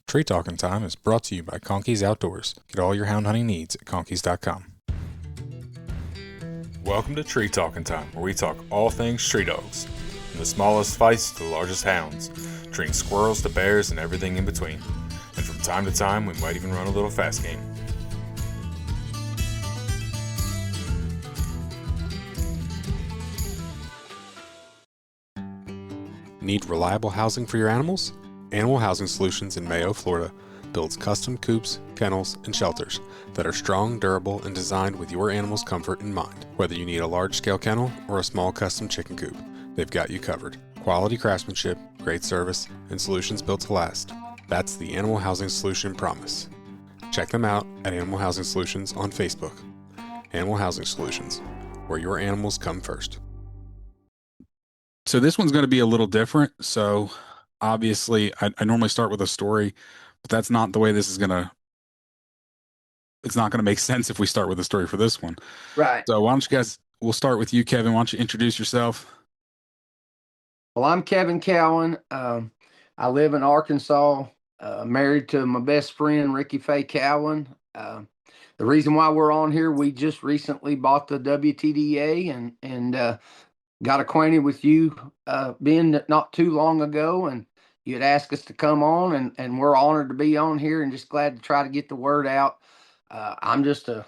Tree Talking Time is brought to you by Conkey's Outdoors. Get all your hound hunting needs at conkeys.com. Welcome to Tree Talking Time, where we talk all things tree dogs, from the smallest feists to the largest hounds, treating squirrels to bears and everything in between. And from time to time, we might even run a little fast game. Need reliable housing for your animals? Animal Housing Solutions in Mayo, Florida builds custom coops, kennels, and shelters that are strong, durable, and designed with your animal's comfort in mind. Whether you need a large-scale kennel or a small custom chicken coop, they've got you covered. Quality craftsmanship, great service, and solutions built to last. That's the Animal Housing Solution promise. Check them out at Animal Housing Solutions on Facebook. Animal Housing Solutions, where your animals come first. So this one's going to be a little different. So obviously, I normally start with a story, but that's not the way this is going to, it's not going to make sense if we start with a story for this one. Right. So why don't you guys, we'll start with you, Kevin. Why don't you introduce yourself? Well, I'm Kevin Cowan. I live in Arkansas, married to my best friend, Ricky Faye Cowan. The reason why we're on here, we just recently bought the WTDA and got acquainted with you being not too long ago, and you had asked us to come on, and we're honored to be on here and just glad to try to get the word out. I'm just a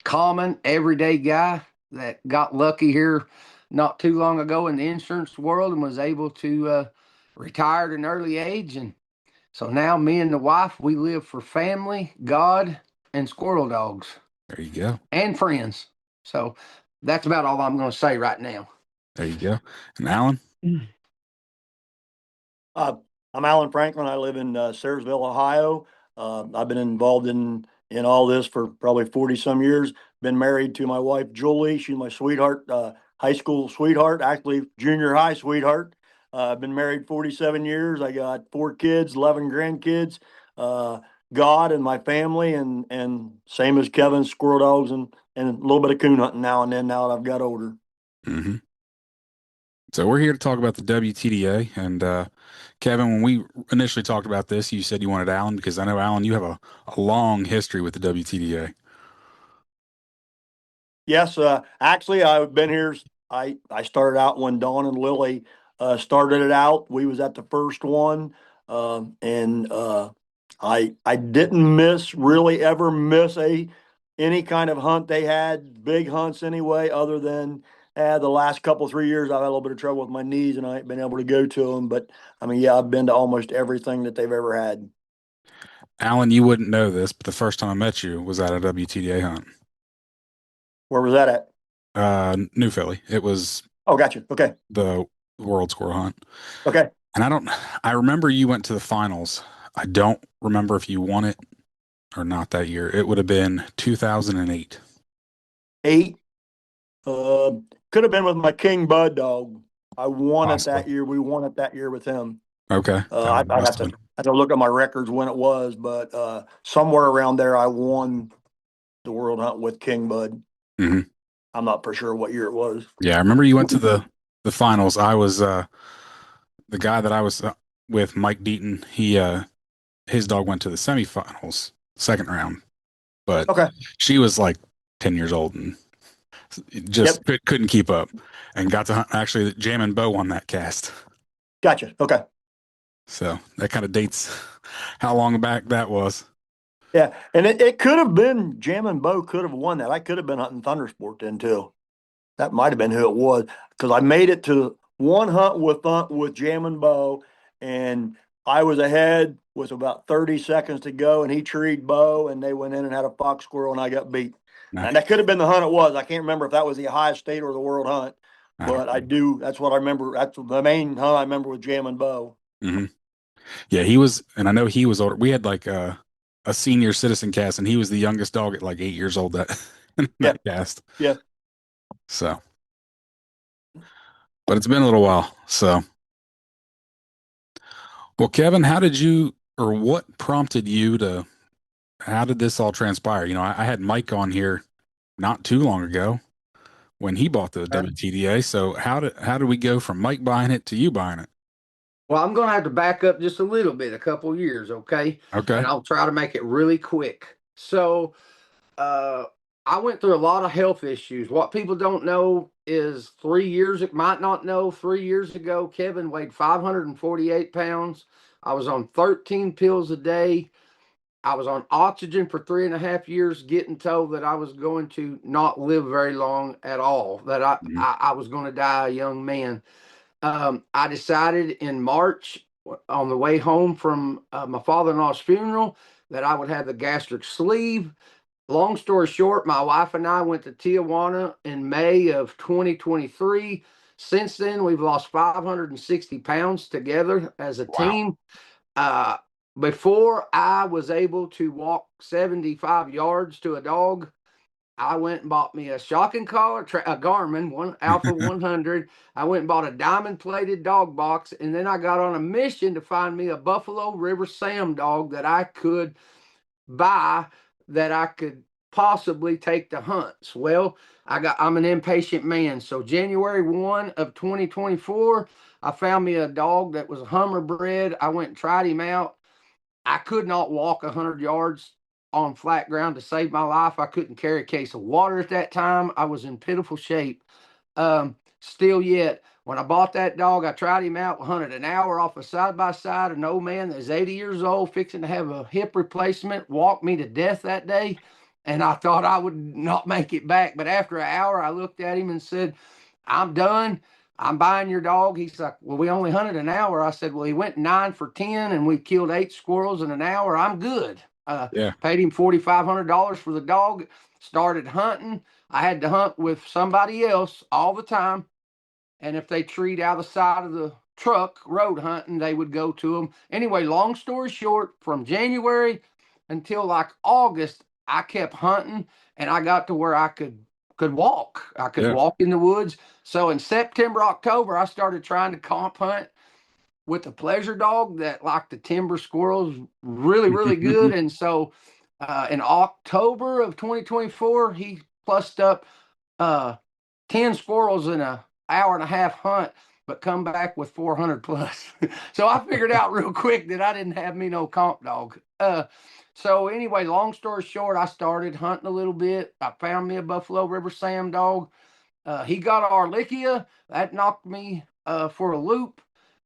common, everyday guy that got lucky here not too long ago in the insurance world and was able to retire at an early age. And so now me and the wife, we live for family, God, and squirrel dogs. There you go. And friends. So that's about all I'm going to say right now. There you go. And Alan? I'm Alan Franklin. I live in Sayersville, Ohio. I've been involved in all this for probably 40 some years. Been married to my wife, Julie. She's my sweetheart, high school sweetheart, actually junior high sweetheart. I've been married 47 years. I got 4 kids, 11 grandkids, God and my family, and same as Kevin, squirrel dogs and a little bit of coon hunting now and then now that I've got older. Mm-hmm. So we're here to talk about the WTDA. And Kevin, when we initially talked about this, you said you wanted Alan because I know, Alan, you have a long history with the WTDA. Yes, actually, I've been here. I started out when Don and Lillie started it out. We was at the first one, and I didn't really ever miss any kind of hunt they had, big hunts anyway, other than the last couple 3 years I've had a little bit of trouble with my knees and I ain't been able to go to them. But I mean, yeah, I've been to almost everything that they've ever had. Alan, you wouldn't know this, but the first time I met you was at a WTDA hunt. Where was that at? New Philly. It was Oh, gotcha. Okay. the World Squirrel Hunt. Okay. And I remember you went to the finals. I don't remember if you won it or not that year. It would have been 2008. 8. Could have been with my King Bud dog. I won it that year. We won it that year with him. Okay. I'd have to look at my records when it was, but somewhere around there, I won the World Hunt with King Bud. Mm-hmm. I'm not for sure what year it was. Yeah, I remember you went to the finals. I was the guy that I was with, Mike Deaton. His dog went to the semifinals, second round, but Okay. she was like 10 years old and just couldn't keep up, and got to hunt. Actually, Jam and Bo won that cast. Gotcha. Okay. So that kind of dates how long back that was. Yeah, and it could have been Jam and Bo could have won that. I could have been hunting Thundersport then too. That might have been who it was because I made it to one hunt with Jam and Bo, and I was ahead with about 30 seconds to go, and he treed Bo, and they went in and had a fox squirrel, and I got beat. Nice. And that could have been the hunt it was. I can't remember if that was the Ohio State or the World Hunt, but I do. That's what I remember. That's the main hunt I remember with Jam and Bo. Mm-hmm. Yeah, he was, and I know he was older. We had like a senior citizen cast, and he was the youngest dog at like 8 years old that cast. Yeah. So, but it's been a little while. So, well, Kevin, what prompted you how did this all transpire? You know, I had Mike on here not too long ago when he bought the WTDA. So how did we go from Mike buying it to you buying it? Well, I'm going to have to back up just a little bit, a couple years, okay? Okay. And I'll try to make it really quick. So, uh, I went through a lot of health issues. What people don't know is 3 years, it might not know, 3 years ago, Kevin weighed 548 pounds. I was on 13 pills a day. I was on oxygen for 3.5 years, getting told that I was going to not live very long at all, that Mhm. I was going to die a young man. I decided in March on the way home from my father-in-law's funeral that I would have the gastric sleeve. Long story short, my wife and I went to Tijuana in May of 2023. Since then, we've lost 560 pounds together as a Wow. team. Uh, Before I was able to walk 75 yards to a dog, I went and bought me a shocking collar, a Garmin, one Alpha 100. I went and bought a diamond plated dog box, and then I got on a mission to find me a Buffalo River Sam dog that I could buy, that I could possibly take to hunts. Well, I'm an impatient man. So January 1 of 2024, I found me a dog that was a Hummer bred. I went and tried him out. I could not walk 100 yards on flat ground to save my life. I couldn't carry a case of water at that time. I was in pitiful shape. Still yet, when I bought that dog, I tried him out, hunted an hour off a side by side. An old man that's 80 years old, fixing to have a hip replacement, walked me to death that day. And I thought I would not make it back. But after an hour, I looked at him and said, I'm done. I'm buying your dog. He's like, well, we only hunted an hour. I said, well, he went 9 for 10 and we killed 8 squirrels in an hour. I'm good. Yeah. Paid him $4,500 for the dog, started hunting. I had to hunt with somebody else all the time. And if they treed out the side of the truck road hunting, they would go to them. Anyway, long story short, from January until like August, I kept hunting and I got to where I could walk. I could Yeah. walk in the woods. So in September, October, I started trying to comp hunt with a pleasure dog that liked the timber squirrels really, really good. And so in October of 2024, he plussed up uh, 10 squirrels in an hour and a half hunt, but come back with 400 plus. So I figured out real quick that I didn't have me no comp dog. So anyway, long story short, I started hunting a little bit. I found me a Buffalo River Sam dog. He got a Arlikia. That knocked me for a loop.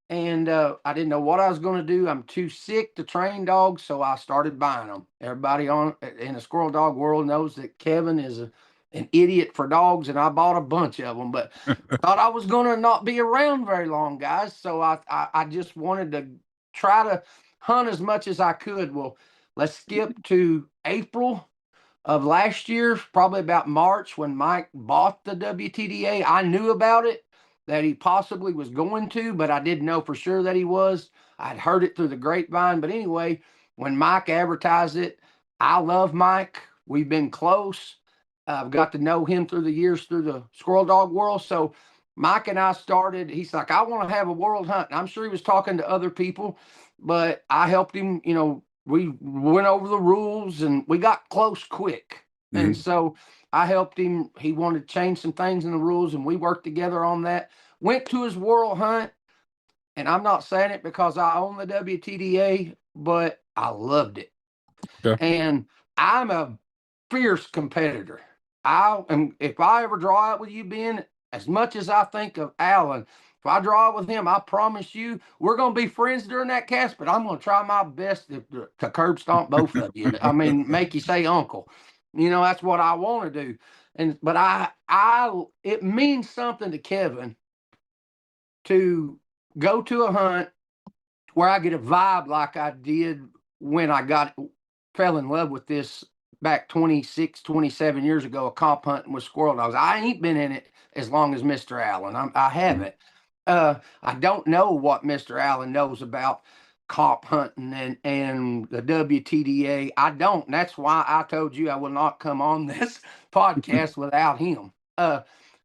And I didn't know what I was going to do. I'm too sick to train dogs, so I started buying them. Everybody in the squirrel dog world knows that Kevin is an idiot for dogs, and I bought a bunch of them. But thought I was going to not be around very long, guys. So I just wanted to try to hunt as much as I could. Well, let's skip to April of last year, probably about March, when Mike bought the WTDA. I knew about it, that he possibly was going to, but I didn't know for sure that he was. I'd heard it through the grapevine. But anyway, when Mike advertised it, I love Mike. We've been close. I've got to know him through the years through the squirrel dog world. So Mike and I started, he's like, I want to have a world hunt. And I'm sure he was talking to other people, but I helped him, we went over the rules and we got close quick. And so I helped him. He wanted to change some things in the rules, and we worked together on that. Went to his world hunt, and I'm not saying it because I own the WTDA, but I loved it. Okay. And I'm a fierce competitor. I am. If I ever draw out with you, Ben, as much as I think of Alan, if I draw out with him, I promise you we're going to be friends during that cast. But I'm going to try my best to curb stomp both of you. I mean, make you say uncle. That's what I want to do. But it means something to Kevin to go to a hunt where I get a vibe like I did when fell in love with this back 26, 27 years ago, a comp hunting with squirrel dogs. I ain't been in it as long as Mr. Allen. I haven't. I don't know what Mr. Allen knows about comp hunting and the WTDA. I don't. And that's why I told you I will not come on this podcast without him.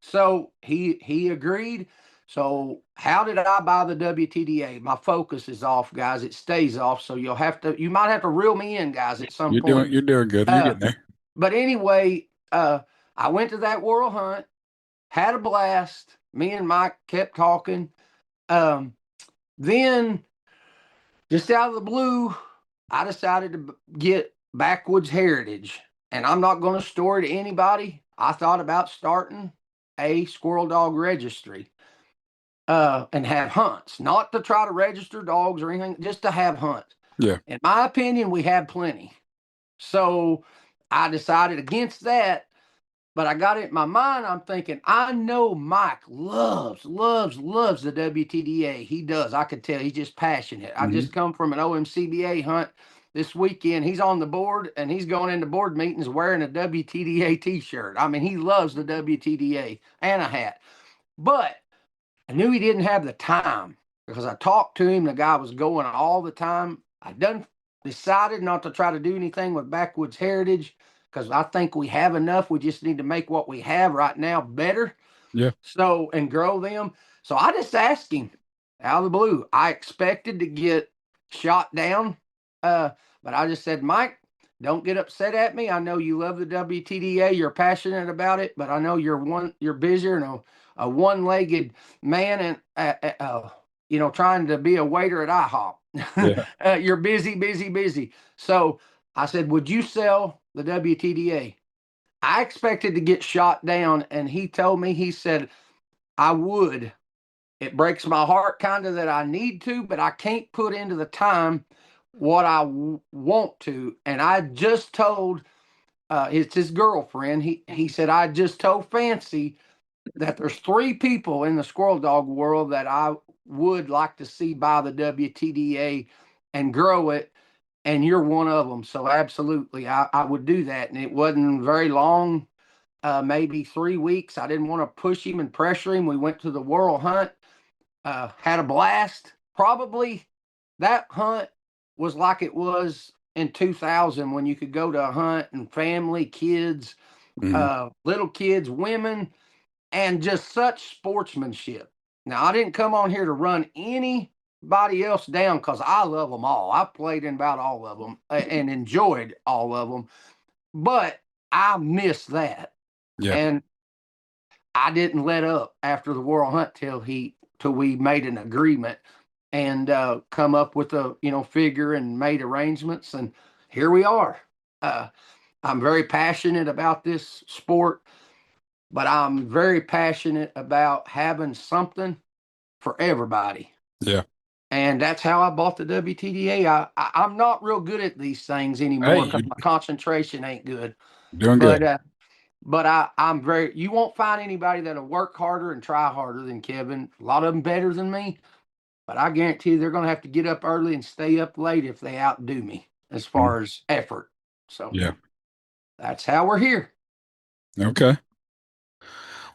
So he agreed. So how did I buy the WTDA? My focus is off, guys. It stays off. So you might have to reel me in, guys, at some point. You're doing good. You're getting there. But anyway, I went to that world hunt, had a blast. Me and Mike kept talking. Then, just out of the blue, I decided to get Backwoods Heritage. And I'm not going to store it to anybody. I thought about starting a squirrel dog registry and have hunts, not to try to register dogs or anything, just to have hunts. Yeah. In my opinion, we have plenty. So I decided against that. But I got it in my mind. I'm thinking, I know Mike loves the WTDA. He does. I could tell he's just passionate. I just come from an OMCBA hunt this weekend. He's on the board and he's going into board meetings wearing a WTDA t-shirt. I mean, he loves the WTDA and a hat. But I knew he didn't have the time because I talked to him. The guy was going all the time. I done decided not to try to do anything with Backwoods Heritage because I think we have enough. We just need to make what we have right now better. Yeah. So, and grow them. So I just asked him out of the blue. I expected to get shot down, but I just said, Mike, don't get upset at me. I know you love the WTDA. You're passionate about it, but I know you're busier and a one-legged man and trying to be a waiter at IHOP. Yeah. You're busy. So I said, would you sell the WTDA? I expected to get shot down, and he told me, he said, I would. It breaks my heart kind of that I need to, but I can't put into the time what I want to. And I just told it's his girlfriend. He said, I just told Fancy that there's 3 people in the squirrel dog world that I would like to see buy the WTDA and grow it, and you're one of them. So absolutely, I would do that. And it wasn't very long, maybe 3 weeks. I didn't want to push him and pressure him. We went to the World Hunt, had a blast. Probably that hunt was like it was in 2000 when you could go to a hunt and family, kids, little kids, women, and just such sportsmanship. Now, I didn't come on here to run anybody else down because I love them all. I played in about all of them and enjoyed all of them, but I miss that. Yeah. And I didn't let up after the World Hunt till we made an agreement and come up with a figure and made arrangements, and here we are. I'm very passionate about this sport, but I'm very passionate about having something for everybody. Yeah. And that's how I bought the WTDA. I'm not real good at these things anymore Hey, because my concentration ain't good. doing But good. I'm very. You won't find anybody that'll work harder and try harder than Kevin. A lot of them better than me, but I guarantee you they're going to have to get up early and stay up late if they outdo me as far as effort. So Yeah. that's how we're here. Okay.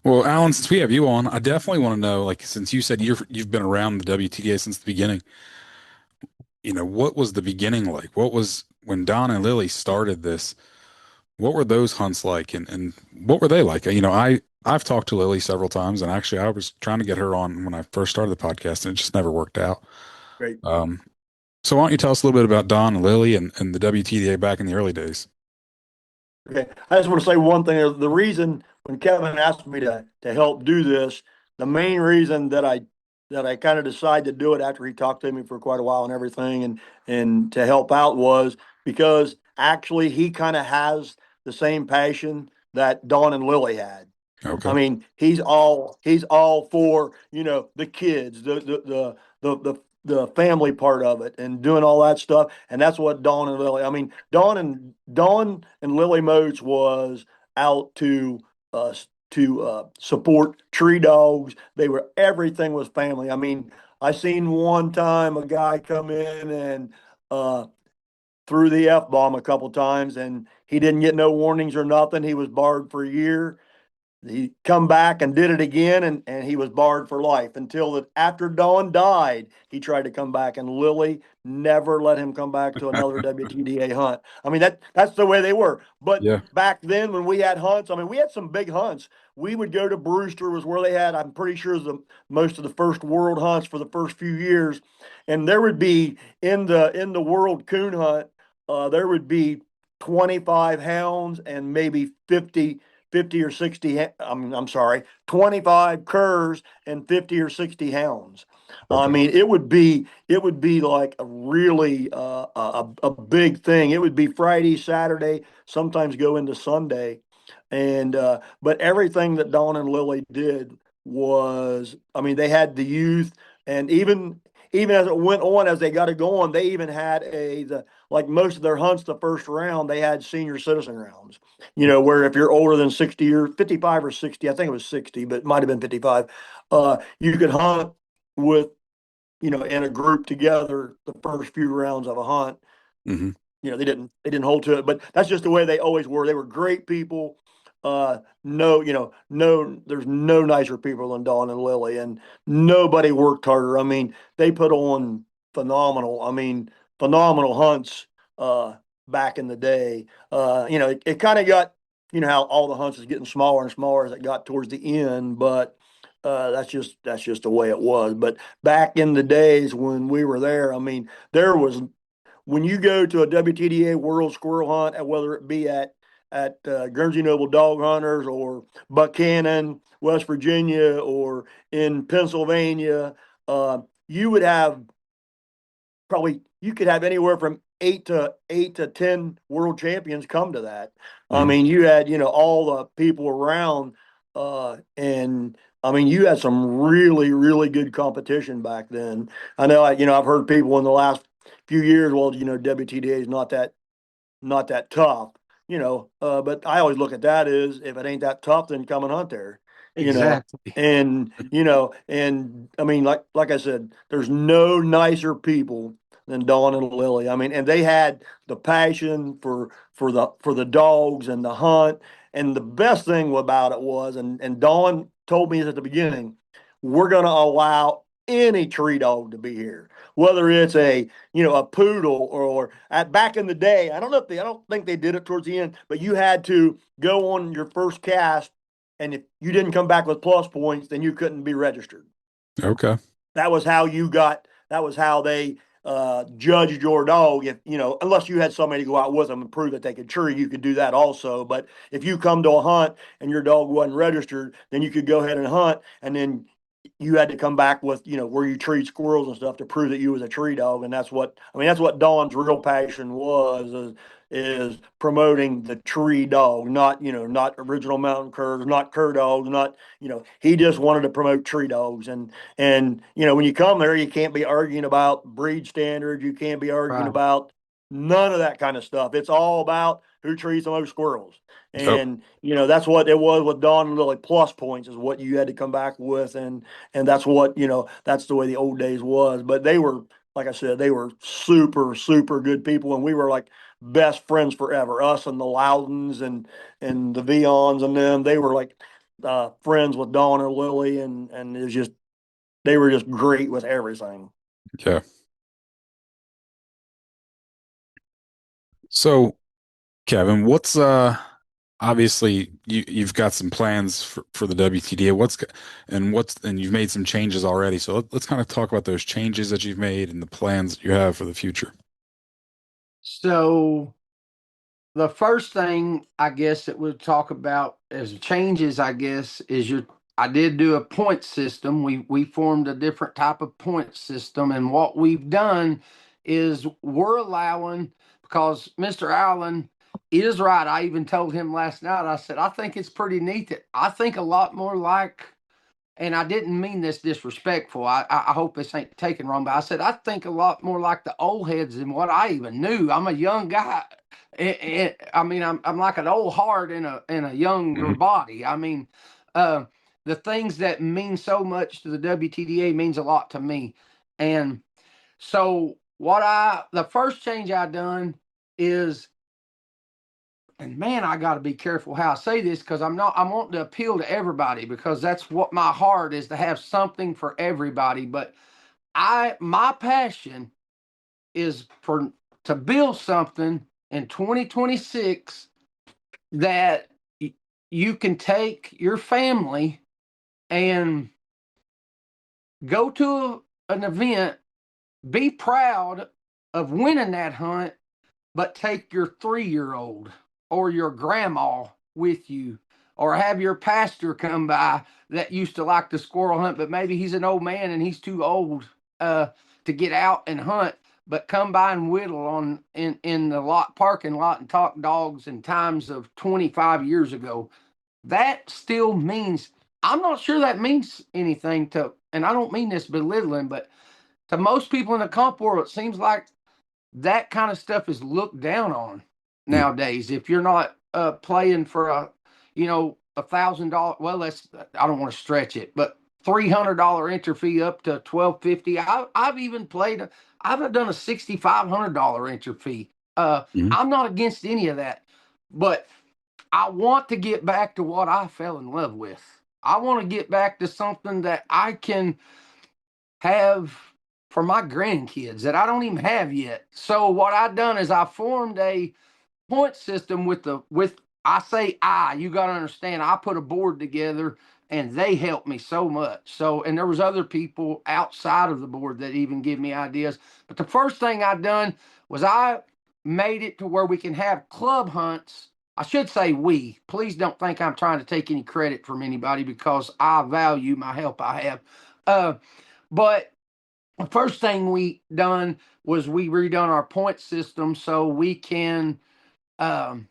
Well, Alan, since we have you on, I definitely want to know, like, since you said you've been around the WTDA since the beginning, what was the beginning like? What was when Don and Lillie started this? What were those hunts like, and what were they like? I've talked to Lillie several times, and actually, I was trying to get her on when I first started the podcast, and it just never worked out. Great. So why don't you tell us a little bit about Don and Lillie and the WTDA back in the early days? Okay, I just want to say one thing. The reason when Kevin asked me to help do this, the main reason that I kind of decided to do it after he talked to me for quite a while and everything, and to help out was because actually he kind of has the same passion that Don and Lillie had. Okay. I mean, he's all for the kids, the family part of it, and doing all that stuff, and that's what Don and Lillie. I mean, Don and Lillie Moats was out to support tree dogs. Everything was family. I mean, I seen one time a guy come in and threw the F-bomb a couple times, and he didn't get no warnings or nothing. He was barred for a year. He come back and did it again, and he was barred for life until after Don died. He tried to come back, and Lillie never let him come back to another WTDA hunt. I mean, that's the way they were. But Yeah. back then, when we had hunts, I mean, we had some big hunts. We would go to Brewster, was where they had. I'm pretty sure most of the first world hunts for the first few years, and there would be in the world coon hunt, there would be 25 hounds and maybe 50 or 60, I'm sorry, 25 curs and 50 or 60 hounds. I Okay. mean, it would be like a really a big thing. It would be Friday, Saturday, sometimes go into Sunday, and but everything that Don and Lily did was, I mean, they had the youth, and even as it went on, as they got it going, they even had like most of their hunts the first round, they had senior citizen rounds. Where if you're older than 60 or 55 or 60, I think it was 60, but it might have been 55, you could hunt with, in a group together the first few rounds of a hunt. Hmm. They didn't hold to it, but that's just the way they always were. They were great people. No, no, there's no nicer people than Don and Lily, and nobody worked harder. I mean, they put on phenomenal hunts back in the day. It kind of got, how all the hunts is getting smaller and smaller as it got towards the end, but that's just the way it was. But back in the days when we were there, I mean, there was, when you go to a WTDA World Squirrel Hunt, whether it be at Guernsey Noble Dog Hunters or Buchanan, West Virginia, or in Pennsylvania, you would have probably, you could have anywhere from eight to 10 world champions come to that. I Hmm. mean, you had, all the people around, and I mean, you had some really, really good competition back then. I know, I've heard people in the last few years, well, WTDA is not that tough, but I always look at that as, if it ain't that tough, then come and hunt there, you know. Exactly. And I mean, like I said, there's no nicer people than Dawn and Lily. I mean, and they had the passion for the dogs and the hunt. And the best thing about it was, and Dawn told me at the beginning, we're going to allow any tree dog to be here, whether it's a poodle, or at back in the day, I don't think they did it towards the end, but you had to go on your first cast, and if you didn't come back with plus points, then you couldn't be registered. Okay. That was how they judged your dog. If, unless you had somebody to go out with them and prove that they could tree, you could do that also. But if you come to a hunt and your dog wasn't registered, then you could go ahead and hunt, and then you had to come back with, where you treat squirrels and stuff to prove that you was a tree dog. And that's what Dawn's real passion was, is promoting the tree dog, not original mountain curs, not cur dogs, not, he just wanted to promote tree dogs. And when you come there, you can't be arguing about breed standards. You can't be arguing Right. about none of that kind of stuff. It's all about who trees the most squirrels. Oh, And that's what it was with Don and Lily. Plus points is what you had to come back with, and that's the way the old days was. But they were, like I said, they were super, super good people, and we were like best friends forever. Us and the Loudons and the Vions and them, they were like friends with Don and Lily, and it was just, they were just great with everything. yeah. So, Kevin, what's obviously you've got some plans for the WTDA. And you've made some changes already. So let's kind of talk about those changes that you've made and the plans that you have for the future. So the first thing I guess that we'll talk about as changes, I guess, is I did do a point system. We formed a different type of point system, and what we've done is we're allowing, because Mr. Allen is right. I even told him last night, I said, I think it's pretty neat that I think a lot more like, and I didn't mean this disrespectful. I hope this ain't taken wrong, but I said I think a lot more like the old heads than what I even knew. I'm a young guy. I mean, I'm like an old heart in a younger Mhm. body. I mean, uh, the things that mean so much to the WTDA means a lot to me, and so the first change I done is, and man, I got to be careful how I say this, because I want to appeal to everybody, because that's what my heart is, to have something for everybody. But my passion is to build something in 2026 that you can take your family and go to an event, be proud of winning that hunt, but take your 3-year-old or your grandma with you. or have your pastor come by that used to like to squirrel hunt, but maybe he's an old man and he's too old to get out and hunt, but come by and whittle on in the parking lot and talk dogs in times of 25 years ago. That still means, I'm not sure that means anything to, and I don't mean this belittling, but to most people in the comp world, it seems like that kind of stuff is looked down on nowadays. If you're not playing for $1,000, well, I don't want to stretch it, but $300 entry fee up to $1,250. I've even played. I've done a $6,500 entry fee. I'm not against any of that, but I want to get back to what I fell in love with. I want to get back to something that I can have for my grandkids that I don't even have yet. So what I've done is I formed a point system with I say you got to understand, I put a board together and they helped me so much. So, and there was other people outside of the board that even give me ideas. But the first thing I done was I made it to where we can have club hunts. I should say we. Please don't think I'm trying to take any credit from anybody because I value my help I have. But the first thing we done was we redone our point system so we can um,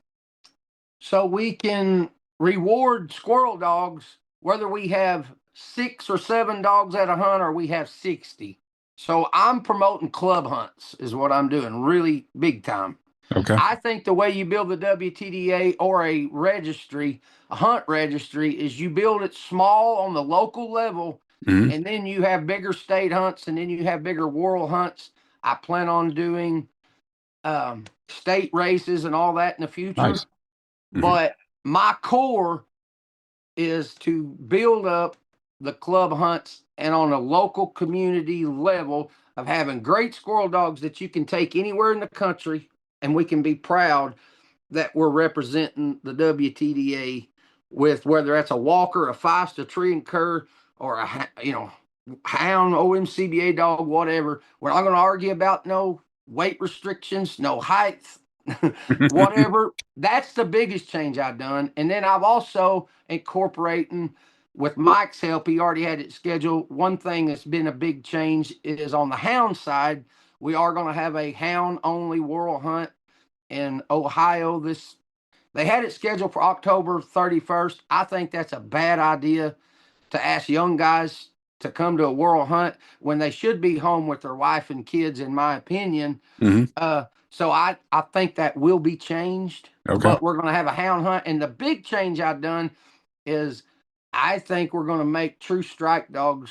reward squirrel dogs whether we have 6 or 7 dogs at a hunt or we have 60. So I'm promoting club hunts is what I'm doing, really big time. Okay. I think the way you build the WTDA or a registry, a hunt registry, is you build it small on the local level, and then you have bigger state hunts, and then you have bigger world hunts. I plan on doing state races and all that in the future. Nice. But my core is to build up the club hunts and on a local community level of having great squirrel dogs that you can take anywhere in the country, and we can be proud that we're representing the WTDA with whether that's a walker, a feist, a tree and cur, or a hound, OMCBA dog, whatever. We're not going to argue about no weight restrictions, no height, whatever. That's the biggest change I've done. And then I've also incorporating with Mike's help, he already had it scheduled. One thing that's been a big change is on the hound side. We are going to have a hound only world hunt in Ohio. They had it scheduled for October 31st. I think that's a bad idea to ask young guys to come to a world hunt when they should be home with their wife and kids, in my opinion. So I think that will be changed. Okay. But we're going to have a hound hunt. And the big change I've done is I think we're going to make true strike dogs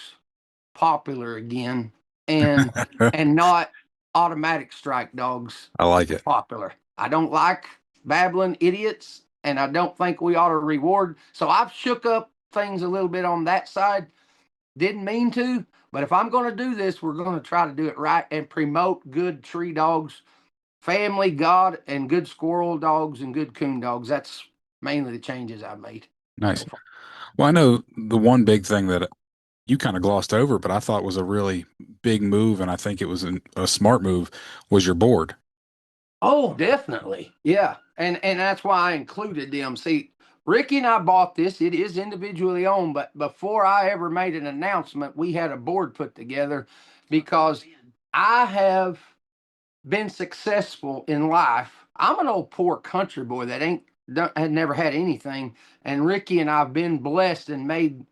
popular again and not automatic strike dogs. I like it. Popular. I don't like babbling idiots, and I don't think we ought to reward. So I've shook up things a little bit on that side. Didn't mean to, but if I'm going to do this, we're going to try to do it right and promote good tree dogs, family, God, and good squirrel dogs and good coon dogs. That's mainly the changes I've made. Nice. Well, I know the one big thing that you kind of glossed over, but I thought was a really big move, and I think it was a smart move, was your board. Oh, definitely. Yeah. And that's why I included them. See, Ricky and I bought this. It is individually owned, but before I ever made an announcement, we had a board put together because I have been successful in life. I'm an old poor country boy that had never had anything. And Ricky and I've been blessed and made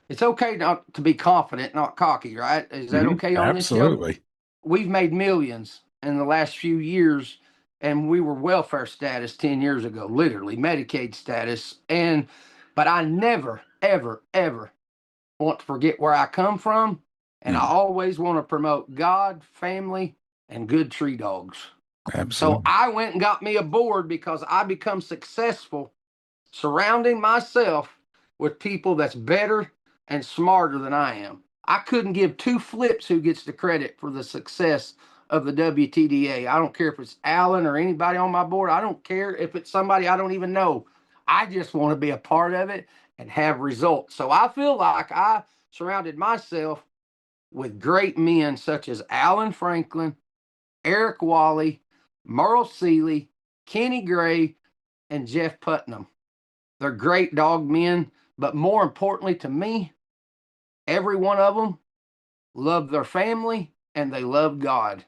it's okay not to be confident, not cocky, right? Is that okay on this show? Absolutely. We've made millions in the last few years, and we were welfare status 10 years ago, literally Medicaid status. But I never, ever, ever want to forget where I come from. And I always want to promote God, family, and good tree dogs. Absolutely. So I went and got me a board because I become successful surrounding myself with people that's better and smarter than I am. I couldn't give 2 flips who gets the credit for the success of the WTDA. I don't care if it's Alan or anybody on my board. I don't care if it's somebody I don't even know. I just want to be a part of it and have results. So I feel like I surrounded myself with great men such as Alan Franklin, Eric Wally, Merle Seeley, Kenny Gray, and Jeff Putnam. They're great dog men, but more importantly to me, every one of them love their family and they love God.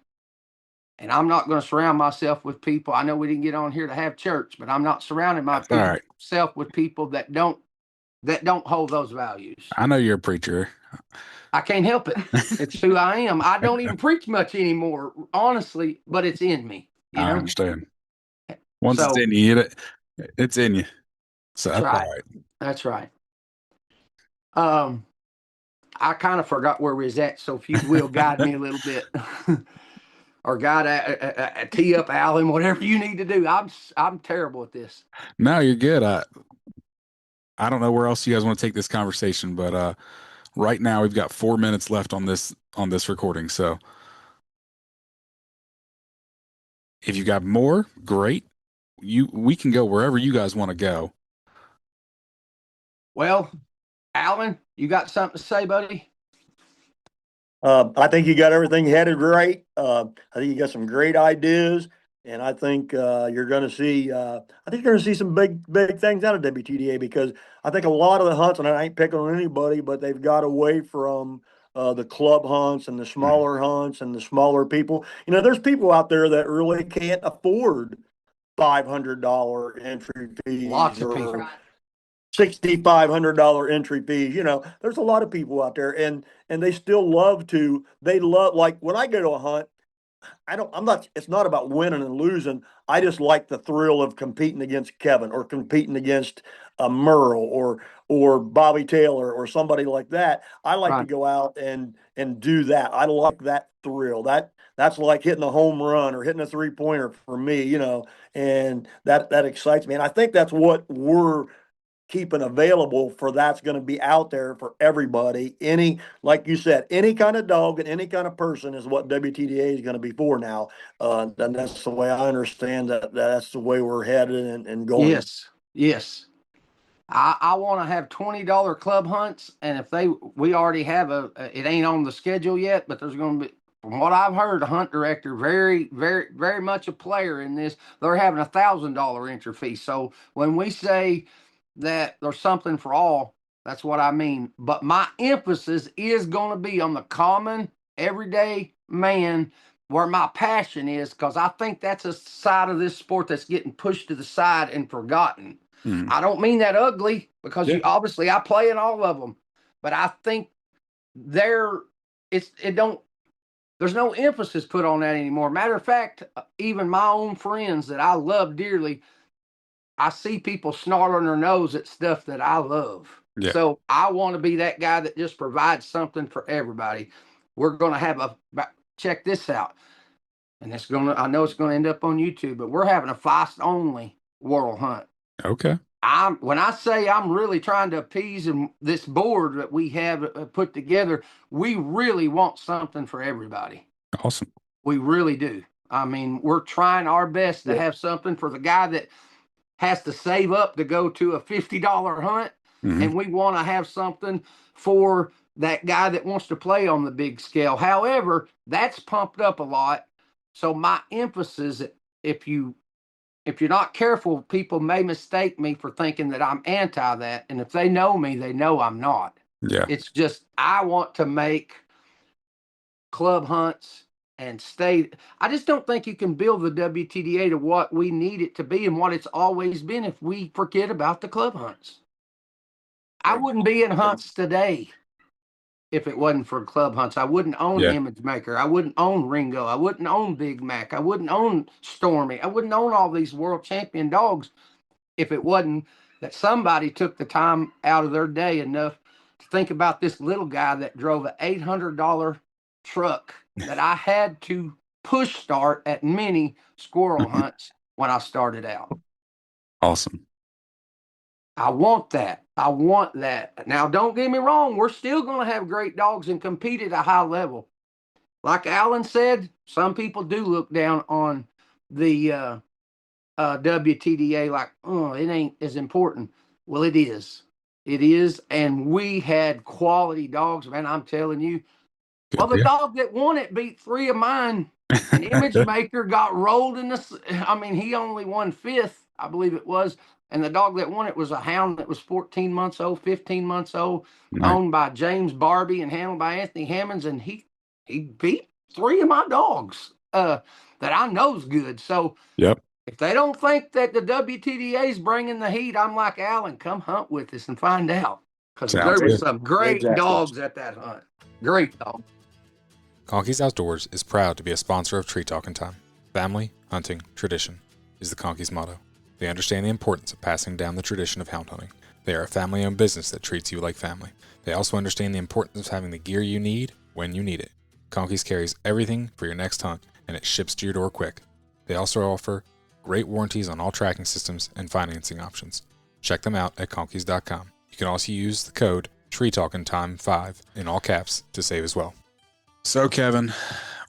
And I'm not going to surround myself with people. I know we didn't get on here to have church, but I'm not surrounding myself with people that don't hold those values. I know you're a preacher. I can't help it. It's who I am. I don't even preach much anymore, honestly, but it's in me. I understand. Once So, it's in you, it's in you. So that's right. all right. That's right. I kind of forgot where we was at, so if you will guide me a little bit, or guide tee up Alan, whatever you need to do. I'm terrible at this. No, you're good. I don't know where else you guys want to take this conversation, but right now we've got 4 minutes left on this recording. So if you got more, great. We can go wherever you guys want to go. Well, Alan, you got something to say, buddy? I think you got everything headed right. I think you got some great ideas, and I think you're going to see. I think you're going to see some big things out of WTDA, because I think a lot of the hunts, and I ain't picking on anybody, but they've got away from the club hunts and the smaller hunts and the smaller people. There's people out there that really can't afford $500 entry fees. Lots of people. $6,500 entry fees. There's a lot of people out there, and they still love, like when I go to a hunt, it's not about winning and losing. I just like the thrill of competing against Kevin, or competing against Merle, or Bobby Taylor, or somebody like that. I like to go out and do that. I like that thrill. That's like hitting a home run or hitting a 3-pointer for me, and that excites me. And I think that's what we're keeping available for. That's going to be out there for everybody. Like you said, any kind of dog and any kind of person is what WTDA is going to be for now. And that's the way I understand that's the way we're headed and going. Yes. I want to have $20 club hunts, and we already have it ain't on the schedule yet, but there's going to be, from what I've heard, a hunt director, very, very, very much a player in this. They're having $1,000 entry fee. So when we say that there's something for all, that's what I mean. But my emphasis is going to be on the common, everyday man, where my passion is, because I think that's a side of this sport that's getting pushed to the side and forgotten. I don't mean that ugly, because obviously I play in all of them, but I think there's no emphasis put on that anymore. Matter of fact, even my own friends that I love dearly, I see people snarling their nose at stuff that I love. Yeah. So I want to be that guy that just provides something for everybody. We're going to have check this out. And I know it's going to end up on YouTube, but we're having a feist only world hunt. Okay. When I say I'm really trying to appease this board that we have put together, we really want something for everybody. Awesome. We really do. I mean, we're trying our best to have something for the guy that has to save up to go to a $50 hunt. And we want to have something for that guy that wants to play on the big scale. However, that's pumped up a lot. So my emphasis, if you're not careful, people may mistake me for thinking that I'm anti that. And if they know me, they know I'm not. Yeah. It's just, I want to make club hunts and I just don't think you can build the WTDA to what we need it to be and what it's always been if we forget about the club hunts. I wouldn't be in hunts today if it wasn't for club hunts. I wouldn't own Image Maker. I wouldn't own Ringo. I wouldn't own Big Mac. I wouldn't own Stormy. I wouldn't own all these world champion dogs if it wasn't that somebody took the time out of their day enough to think about this little guy that drove an $800 truck that I had to push start at many squirrel hunts when I started out. Awesome. I want that. I want that. Now, don't get me wrong. We're still going to have great dogs and compete at a high level. Like Alan said, some people do look down on the WTDA like, oh, it ain't as important. Well, it is. It is. And we had quality dogs, man. I'm telling you. Well, the dog that won it beat 3 of mine. An Image Maker got rolled in he only won 5th. I believe it was. And the dog that won it was a hound that was 14 months old, 15 months old, Right. owned by James Barbie and handled by Anthony Hammonds. And he beat 3 of my dogs that I know's good. So Yep. if they don't think that the WTDA is bringing the heat, I'm like, Alan, come hunt with us and find out. Because Sounds there was good. some great Exactly. dogs at that hunt. Great dogs. Conkey's Outdoors is proud to be a sponsor of Tree Talking Time. Family, hunting, tradition is the Conkey's motto. They understand the importance of passing down the tradition of hound hunting. They are a family-owned business that treats you like family. They also understand the importance of having the gear you need when you need it. Conkey's carries everything for your next hunt, and it ships to your door quick. They also offer great warranties on all tracking systems and financing options. Check them out at conkeys.com. You can also use the code TreeTalkingTime5 in all caps to save as well. So, Kevin,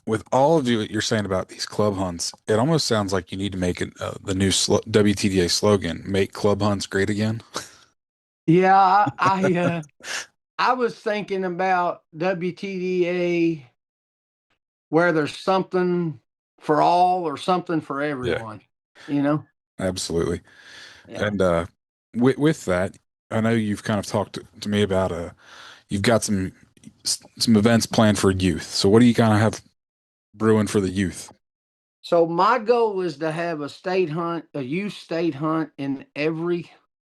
with all of what you're saying about these club hunts, it almost sounds like you need to make it the new WTDA slogan: "Make club hunts great again." Yeah, I was thinking about WTDA where there's something for all or something for everyone. You know? Absolutely. Yeah. And with that, I know you've kind of talked to me about you've got some events planned for youth. So what do you kind of have brewing for the youth? So my goal is to have a youth state hunt in every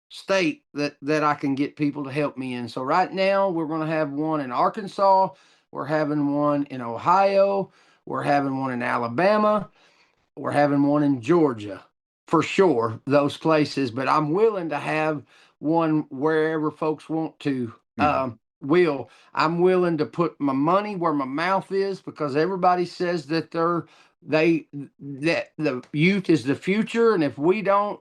state that I can get people to help me in. So right now we're going to have one in Arkansas, we're having one in Ohio, we're having one in Alabama, we're having one in Georgia, for sure, those places, but I'm willing to have one wherever folks want to. I'm willing to put my money where my mouth is, because everybody says that that the youth is the future, and if we don't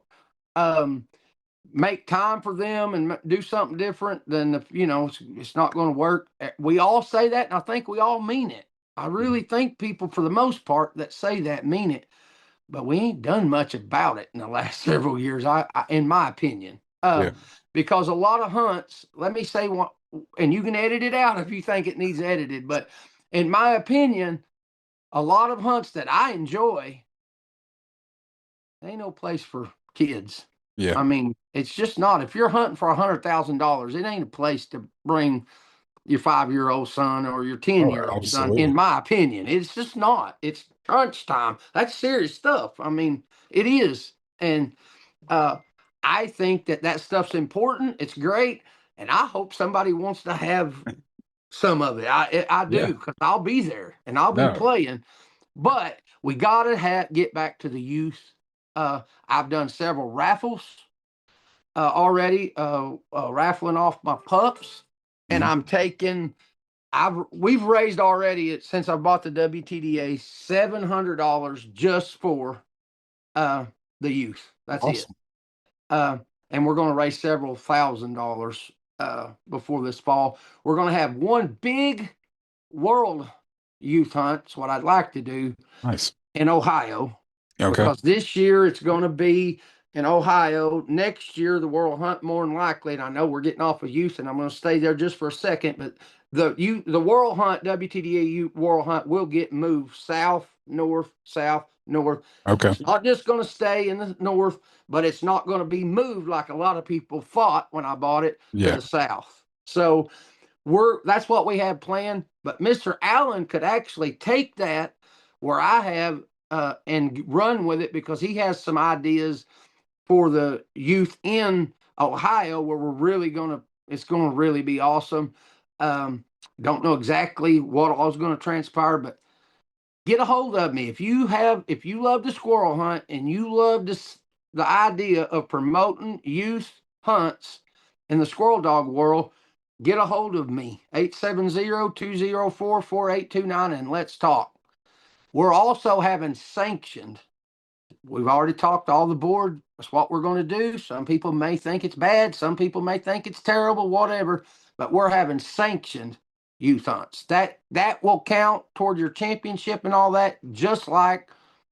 make time for them and do something different, then it's not going to work. We all say that, and I think we all mean it. I really think people, for the most part, that say that mean it, but we ain't done much about it in the last several years. In my opinion, because a lot of hunts. Let me say one, and you can edit it out if you think it needs edited. But in my opinion, a lot of hunts that I enjoy, ain't no place for kids. Yeah. I mean, it's just not. If you're hunting for $100,000, it ain't a place to bring your 5-year-old son or your 10-year-old son, absolutely. in my opinion. It's just not. It's crunch time. That's serious stuff. I mean, it is. And I think that stuff's important. It's great. And I hope somebody wants to have some of it. I do, Yeah. because I'll be there and I'll be No. playing. But we got to get back to the youth. I've done several raffles already, raffling off my pups, and Mhm. I'm taking. We've raised already, since I bought the WTDA, $700 just for the youth. That's it. And we're going to raise several $1,000 before this fall. We're going to have one big world youth hunt. It's what I'd like to do. Nice. In Ohio. Okay. Because this year it's going to be in Ohio. Next year, the World Hunt, more than likely, and I know we're getting off of youth, and I'm going to stay there just for a second, but the World Hunt, WTDA World Hunt, will get moved south, north, south, north. Okay. It's not just going to stay in the north, but it's not going to be moved like a lot of people thought when I bought it to the south. So that's what we have planned. But Mr. Allen could actually take that where I have and run with it, because he has some ideas for the youth in Ohio where it's going to really be awesome. Don't know exactly what all is going to transpire, but get a hold of me. If you love the squirrel hunt and you love the idea of promoting youth hunts in the squirrel dog world, get a hold of me, 870-204-4829, and let's talk. We're also having sanctioned. We've already talked to all the board. That's what we're going to do. Some people may think it's bad. Some people may think it's terrible, whatever. But we're having sanctioned youth hunts. That will count toward your championship and all that, just like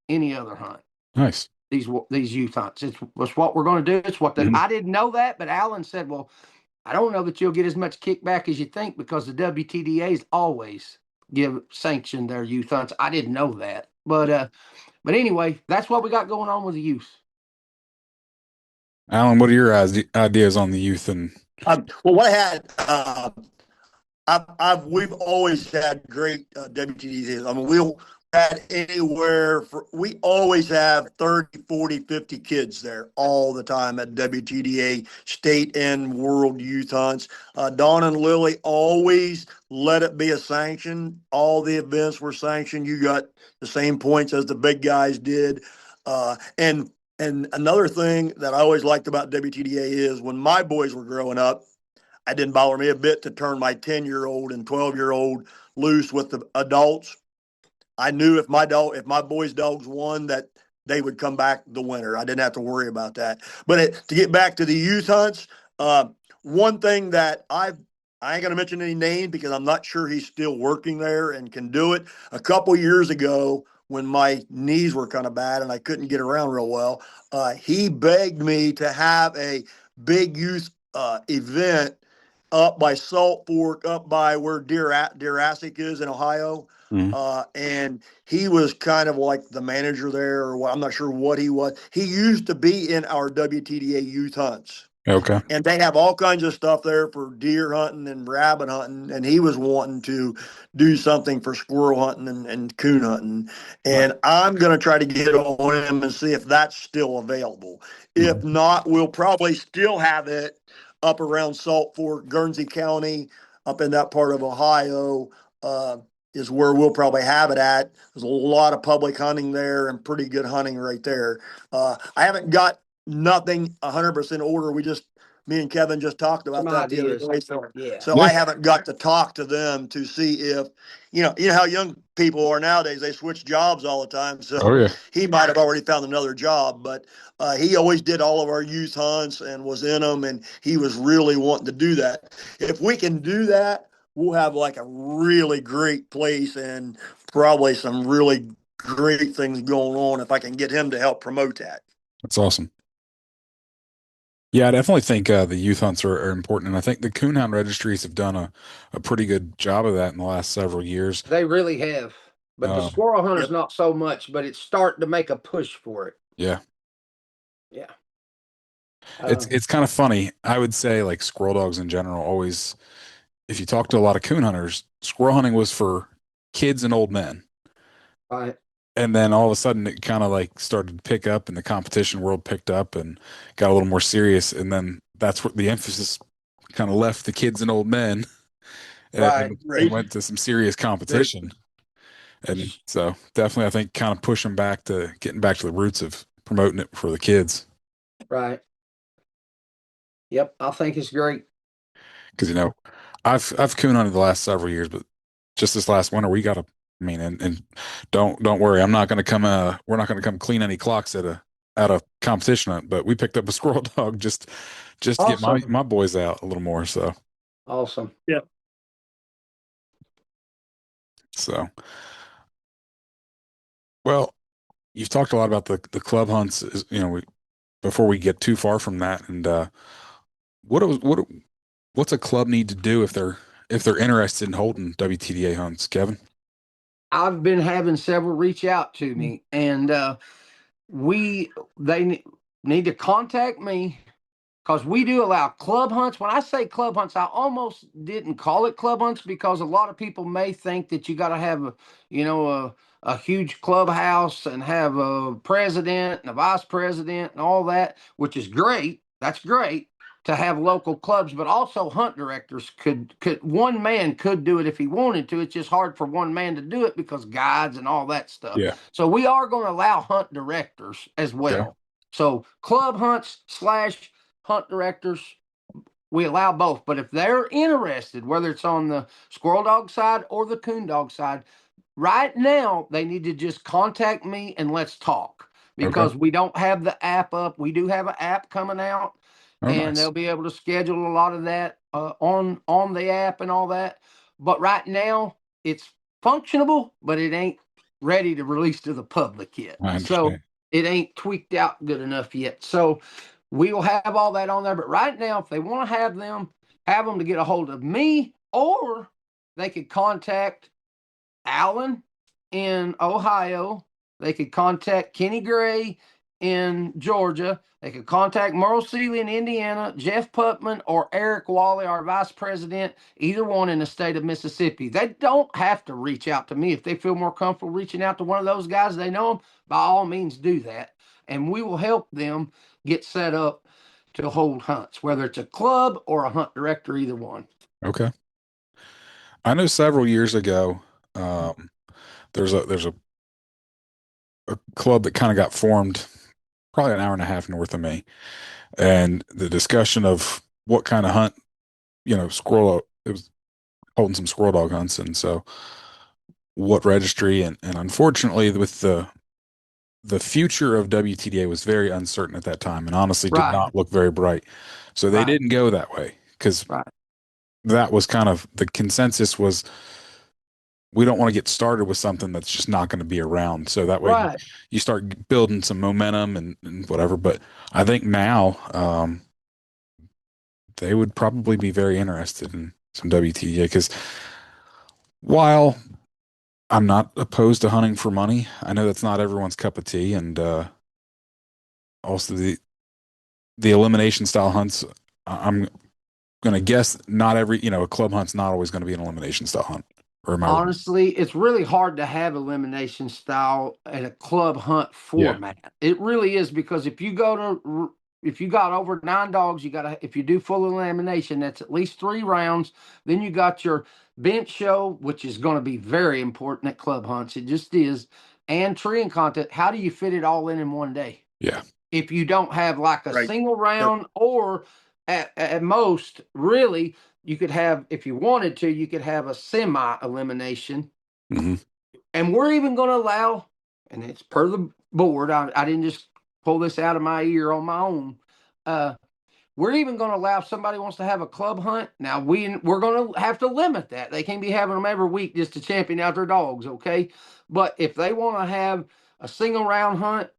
any other hunt. Nice. These youth hunts. It's what we're going to do. It's what I didn't know that, but Alan said, well, I don't know that you'll get as much kickback as you think, because the WTDA's always sanction their youth hunts. I didn't know that. But anyway, that's what we got going on with the youth. Alan, what are your ideas on the youth? And Well, what I had, we've always had great WTDs. I mean, we'll had anywhere we always have 30, 40, 50 kids there all the time at WTDA state and world youth hunts. Don and Lillie always let it be a sanction. All the events were sanctioned. You got the same points as the big guys did. And another thing that I always liked about WTDA is when my boys were growing up, it didn't bother me a bit to turn my 10-year-old and 12-year-old loose with the adults. I knew if my boys' dogs won, that they would come back the winner. I didn't have to worry about that. But to get back to the youth hunts, one thing that I ain't gonna mention any names because I'm not sure he's still working there and can do it. A couple years ago, when my knees were kind of bad and I couldn't get around real well, he begged me to have a big youth event up by Salt Fork, up by where Deer is in Ohio. Mhm. And he was kind of like the manager there, or what, I'm not sure what he was. He used to be in our WTDA youth hunts, okay, and they have all kinds of stuff there for deer hunting and rabbit hunting. And he was wanting to do something for squirrel hunting and coon hunting. And I'm going to try to get on him and see if that's still available. If not, we'll probably still have it up around Salt Fork, Guernsey County, up in that part of Ohio. Is where we'll probably have it at. There's a lot of public hunting there and pretty good hunting right there. I haven't got nothing 100% order. Me and Kevin just talked about Some that the other ideas. day. Yeah. So I haven't got to talk to them to see if, you know how young people are nowadays. They switch jobs all the time. oh So yeah, he might have already found another job, but he always did all of our youth hunts and was in them, and he was really wanting to do that. If we can do that, we'll have like a really great place and probably some really great things going on if I can get him to help promote that. that's awesome. Yeah, I definitely think the youth hunts are important, and I think the coonhound registries have done a pretty good job of that in the last several years. They really have. But the Um, squirrel hunters Yep. not so much, but it's starting to make a push for it. yeah, Yeah. it's kind of funny. I would say like squirrel dogs in general always, if you talk to a lot of coon hunters, squirrel hunting was for kids and old men. Right. And then all of a sudden it kind of like started to pick up and the competition world picked up and got a little more serious. And then that's what the emphasis kind of left the kids and old men Right. and went to some serious competition. And so definitely I think kind of pushing back to getting back to the roots of promoting it for the kids. Right. Yep. I think it's great. Because I've coon hunted the last several years, but just this last winter we got a I mean, and don't worry, I'm not going to come. We're not going to come clean any clocks at a competition hunt. But we picked up a squirrel dog just to get Awesome. my boys out a little more. Awesome. So well, you've talked a lot about the club hunts. Before we get too far from that, and what's a club need to do if they're interested in holding WTDA hunts, Kevin? I've been having several reach out to me, and they need to contact me because we do allow club hunts. When I say club hunts, I almost didn't call it club hunts because a lot of people may think that you got to have a huge clubhouse and have a president and a vice president and all that, which is great. That's great to have local clubs, but also hunt directors could one man could do it if he wanted to. It's just hard for one man to do it because guides and all that stuff. Yeah. So we are going to allow hunt directors as well. Okay. So club hunts / hunt directors, we allow both. But if they're interested, whether it's on the squirrel dog side or the coon dog side, right now they need to just contact me and let's talk because we don't have the app up. We do have an app coming out, Oh, and nice. they'll be able to schedule a lot of that on the app and all that. But right now it's functionable, but it ain't ready to release to the public yet. I So understand. it ain't tweaked out good enough yet. So we'll have all that on there. But right now, if they want to have them to get a hold of me, or they could contact Alan in Ohio. They could contact Kenny Gray in Georgia. They could contact Merle Seeley in Indiana, Jeff Putman, or Eric Wally, our vice president, either one in the state of Mississippi. They don't have to reach out to me. If they feel more comfortable reaching out to one of those guys, they know them, by all means do that. And we will help them get set up to hold hunts, whether it's a club or a hunt director, either one. Okay. I know several years ago, there's a club that kind of got formed probably an hour and a half north of me, and the discussion of what kind of hunt, squirrel, it was holding some squirrel dog hunts, and so what registry, and unfortunately with the future of WTDA was very uncertain at that time, and honestly did Right. not look very bright. So they Right. didn't go that way, because Right. that was kind of the consensus was, we don't want to get started with something that's just not going to be around. So that way Right. you start building some momentum and whatever. But I think now they would probably be very interested in some WTDA, because while I'm not opposed to hunting for money, I know that's not everyone's cup of tea. And also the elimination style hunts, I'm going to guess not every, a club hunt's not always going to be an elimination style hunt. Or am I wrong? Honestly, it's really hard to have elimination style at a club hunt Yeah. format. It really is, because if you got over 9 dogs, if you do full elimination, that's at least 3 rounds. Then you got your bench show, which is going to be very important at club hunts. It just is. And treeing contest. How do you fit it all in one day? Yeah. If you don't have like a Right. single round, or at most, really, you could have, if you wanted to, you could have a semi elimination. Mm-hmm. And we're even going to allow, and it's per the board, I didn't just pull this out of my ear on my own. We're even going to allow, if somebody wants to have a club hunt. Now we're going to have to limit that. They can't be having them every week just to champion out their dogs, okay? But if they want to have a single round hunt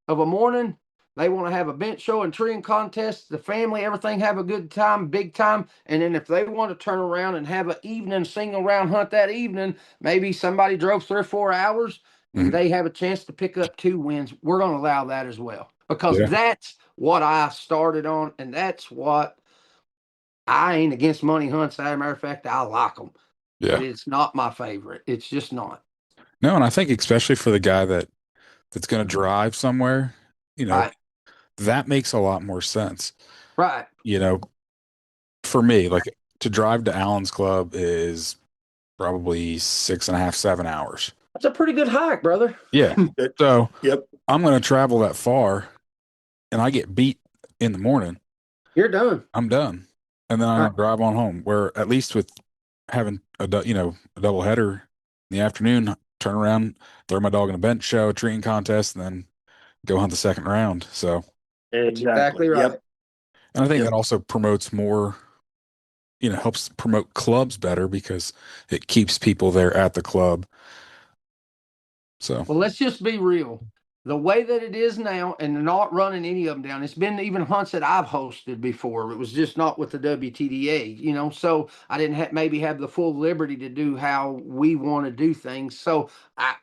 of a morning, they want to have a bench show and treeing contest, the family, everything, have a good time, big time. And then if they want to turn around and have an evening single round hunt that evening, maybe somebody drove 3 or 4 hours, and they have a chance to pick up 2 wins, we're going to allow that as well. Because that's what I started on, and that's what, I ain't against money hunts. As a matter of fact, I like them. Yeah. But it's not my favorite. It's just not. No, and I think especially for the guy that's going to drive somewhere, Right. that makes a lot more sense. Right. For me, like, to drive to Allen's Club is probably 6.5, 7 hours. That's a pretty good hike, brother. Yeah. So Yep. I'm going to travel that far, and I get beat in the morning. You're done. I'm done. And then I'm going to drive on home, where at least with having a double header in the afternoon, turn around, throw my dog in a bench show, a treeing contest, and then go hunt the second round. So Exactly right. Yep. And I think that also promotes more, helps promote clubs better, because it keeps people there at the club. So, well, let's just be real. The way that it is now, and they're not running any of them down. It's been even hunts that I've hosted before. It was just not with the WTDA, so I didn't maybe have the full liberty to do how we want to do things. So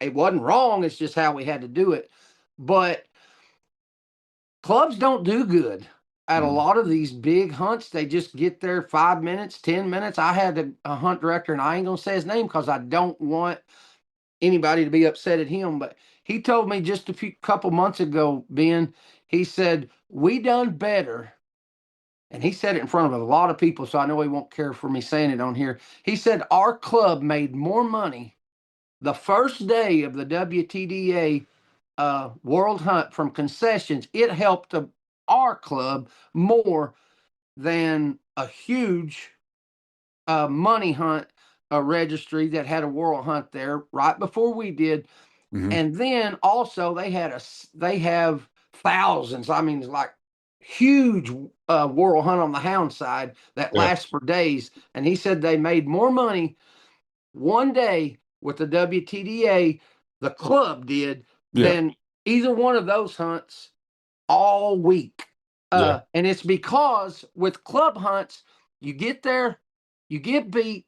it wasn't wrong. It's just how we had to do it. But clubs don't do good at a lot of these big hunts. They just get there 5 minutes, 10 minutes. I had a hunt director, and I ain't going to say his name because I don't want anybody to be upset at him, but he told me just a couple months ago, Ben, he said, we done better. And he said it in front of a lot of people, so I know he won't care for me saying it on here. He said, our club made more money the first day of the WTDA World Hunt from concessions. It helped our club more than a huge money hunt, a registry that had a world hunt there right before we did. And then also they have thousands, I mean, like huge world hunt on the hound side that lasts for days. And he said they made more money one day with the WTDA, the club did, than either one of those hunts all week. And it's because with club hunts, you get there, you get beat,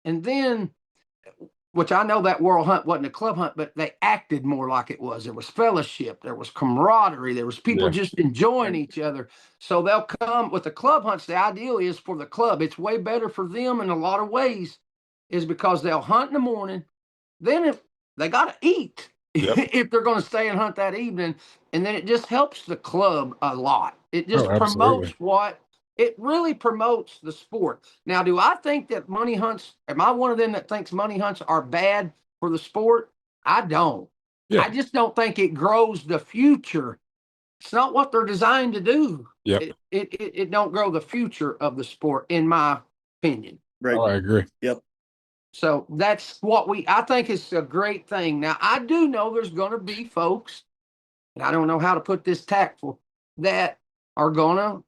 and then which I know that world hunt wasn't a club hunt, but they acted more like it was. There was fellowship, there was camaraderie, there was people just enjoying each other. So they'll come with the club hunts. The ideal is for the club. It's way better for them in a lot of ways, is because they'll hunt in the morning. Then if they got to eat, if they're going to stay and hunt that evening, and then it just helps the club a lot. It just promotes it really promotes the sport. Now, do I think that money hunts, am I one of them that thinks money hunts are bad for the sport? I don't. Yeah. I just don't think it grows the future. It's not what they're designed to do. Yep. It don't grow the future of the sport, in my opinion. Right. Oh, I agree. Yep. So that's what I think it's a great thing. Now, I do know there's going to be folks, and I don't know how to put this tactful, that are going to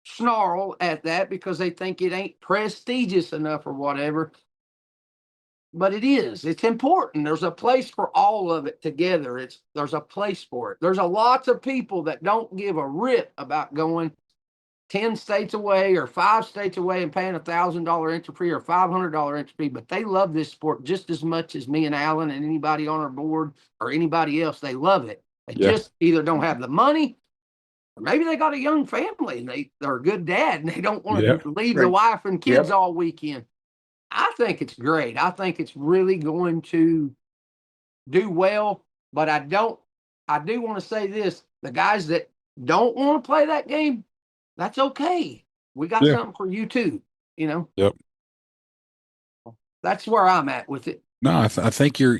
snarl at that because they think it ain't prestigious enough or whatever. But it is. It's important. There's a place for all of it together. There's a place for it. There's a lots of people that don't give a rip about going 10 states away or 5 states away and paying $1,000 entry fee or $500 entry fee, but they love this sport just as much as me and Alan and anybody on our board or anybody else. They love it. They just either don't have the money, or maybe they got a young family and they're a good dad and they don't want to leave the wife and kids all weekend. I think it's great. I think it's really going to do well, but I do want to say this, the guys that don't want to play that game, that's okay. We got something for you too, you know? Yep. That's where I'm at with it. No, I think you're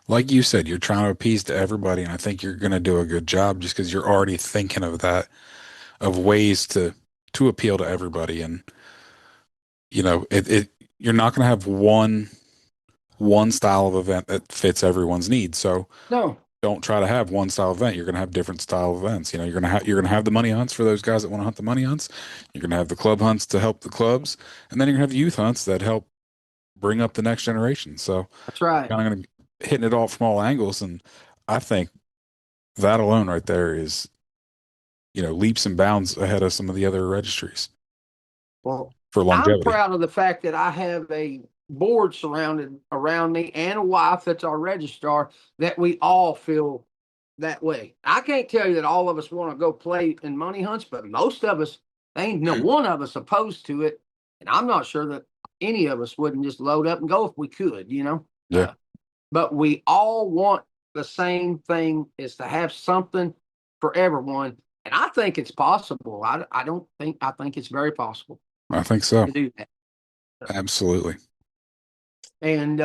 like you said, you're trying to appease to everybody, and I think you're going to do a good job just because you're already thinking of that, of ways to appeal to everybody. And you know, you're not going to have one style of event that fits everyone's needs. So no, don't try to have one style event. You're going to have different style events. You know, you're going to have the money hunts for those guys that want to hunt the money hunts. You're going to have the club hunts to help the clubs, and then you're going to have youth hunts that help bring up the next generation. So that's right. Kind of hitting it all from all angles, and I think that alone right there is, you know, leaps and bounds ahead of some of the other registries. Well, for longevity. I'm proud of the fact that I have a board surrounded around me and a wife that's our registrar, that we all feel that way. I can't tell you that all of us want to go play in money hunts, but most of us, ain't no one of us opposed to it. And I'm not sure that any of us wouldn't just load up and go if we could, you know? Yeah. But we all want the same thing, is to have something for everyone. And I think it's possible. I think it's very possible. I think so. To do that. Absolutely. And